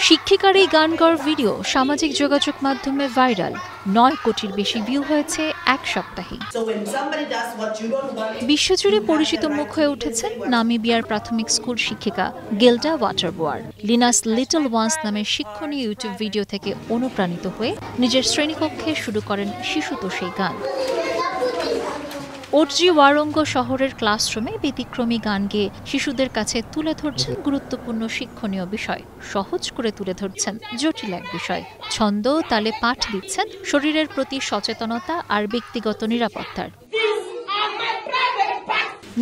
শিক্ষিকার এই গান গাওয়ার ভিডিও সামাজিক যোগাযোগ মাধ্যমে ভাইরাল। 9 কোটির বেশি ভিউ হয়েছে এক সপ্তাহে। বিশ্বজুড়ে পরিচিত মুখ হয়ে উঠেছেন নামিবিয়ার প্রাথমিক স্কুল শিক্ষিকা গিল্ডা ওয়াটারবোয়ার। লিনাস লিটল ওয়ান্স নামের শিক্ষণীয় ইউটিউব ভিডিও থেকে অনুপ্রাণিত হয়ে নিজের শ্রেণীকক্ষে শুরু করেন শিশুতো সেই গান। ওটজি ওয়ারঙ্গ শহরের ক্লাসরুমে ব্যতিক্রমী গান গেয়ে শিশুদের কাছে তুলে ধরছেন গুরুত্বপূর্ণ শিক্ষণীয় বিষয়, সহজ করে তুলে ধরছেন জটিল এক বিষয়। ছন্দ তালে পাঠ দিচ্ছেন শরীরের প্রতি সচেতনতা আর ব্যক্তিগত নিরাপত্তার।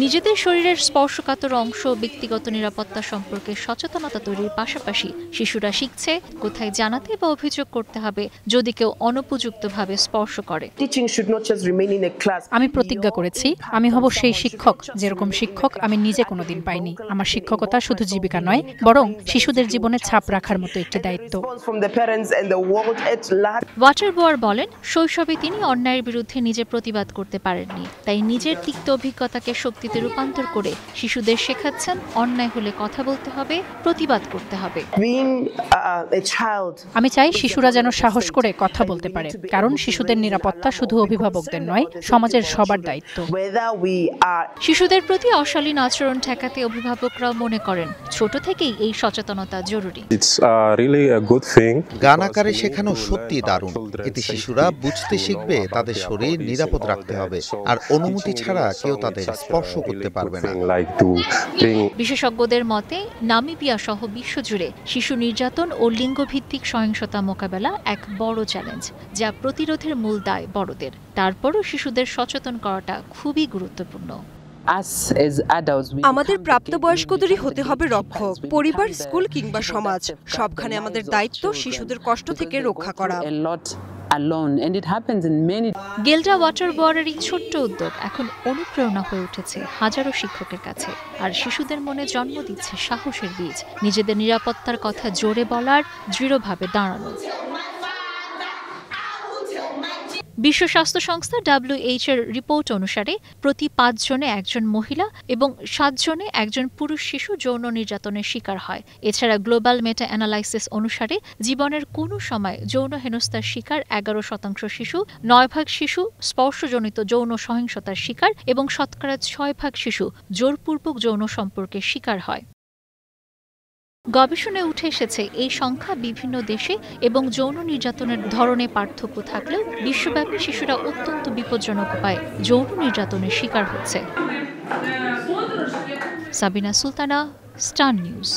নিজেদের শরীরের স্পর্শকাতর অংশ ব্যক্তিগত নিরাপত্তা সম্পর্কে সচেতনতা তৈরির পাশাপাশি শিশুরা শিখছে কোথায় জানাতে বা অভিযোগ করতে হবে যদি কেউ অনুপযুক্তভাবে স্পর্শ করে। আমি প্রতিজ্ঞা করেছি আমি হব সেই শিক্ষক যেরকম শিক্ষক আমি নিজে কোনোদিন পাইনি। আমার শিক্ষকতা শুধু জীবিকা নয়, বরং শিশুদের জীবনে ছাপ রাখার মতো একটি দায়িত্ব। ওয়াটারবোয়ার বলেন, শৈশবে তিনি অন্যায়ের বিরুদ্ধে নিজে প্রতিবাদ করতে পারেননি, তাই নিজের তিক্ত অভিজ্ঞতাকে শক্তিতে রূপান্তর করে শিশুদের শেখাচ্ছেন অন্যায় হলে কথা বলতে হবে, প্রতিবাদ করতে হবে। আমি চাই শিশুরা যেন সাহস করে কথা বলতে পারে, কারণ শিশুদের নিরাপত্তা শুধু অভিভাবকদের নয়, সমাজের সবার দায়িত্ব। শিশুদের প্রতি অশালীন আচরণ ঠেকাতে অভিভাবকরাও মনে করেন ছোট থেকেই এই সচেতনতা জরুরি। গান আকারে শেখানো সত্যি দারুণ। এতে শিশুরা বুঝতে শিখবে তাদের শরীর নিরাপদ রাখতে হবে, আর অনুমতি ছাড়া কেউ তাদের স্পর্শ করতে পারবে না। বিশেষজ্ঞদের মতে নামিবিয়া সহ বিশ্বজুড়ে শিশু নির্যাতন ও লিঙ্গভিত্তিক সহিংসতা মোকাবেলা এক বড় চ্যালেঞ্জ, যা প্রতিরোধের মূল দায় বড়দের। তারপরও শিশুদের সচেতন করাটা খুবই গুরুত্বপূর্ণ। আমাদের প্রাপ্তবয়স্কদেরই হতে হবে রক্ষক। পরিবার, স্কুল কিংবা সমাজ, সবখানে আমাদের দায়িত্ব শিশুদের কষ্ট থেকে রক্ষা করা। গিল্ডা ওয়াটারবোয়ারের এই ছোট্ট উদ্যোগ এখন অনুপ্রেরণা হয়ে উঠেছে হাজারো শিক্ষকের কাছে, আর শিশুদের মনে জন্ম দিচ্ছে সাহসের বীজ, নিজেদের নিরাপত্তার কথা জোরে বলার, দৃঢ়ভাবে দাঁড়ানো। বিশ্ব স্বাস্থ্য সংস্থা WHO এর রিপোর্ট অনুসারে প্রতি 5 জনে একজন মহিলা এবং 7 জনে একজন পুরুষ শিশু যৌন নির্যাতনের শিকার হয়। এছাড়া গ্লোবাল মেটা অ্যানালাইসিস অনুসারে জীবনের কোনো সময় যৌন হেনস্থার শিকার 11% শিশু, 9% শিশু স্পর্শজনিত যৌন সহিংসতার শিকার এবং শতকরা 6% শিশু জোরপূর্বক যৌন সম্পর্কের শিকার হয়। গবেষণায় উঠে এসেছে এই সংখ্যা বিভিন্ন দেশে এবং যৌন নির্যাতনের ধরনে পার্থক্য থাকলেও বিশ্বব্যাপী শিশুরা অত্যন্ত বিপজ্জনক উপায়ে যৌন নির্যাতনের শিকার হচ্ছে। Sabina Sultana, star news.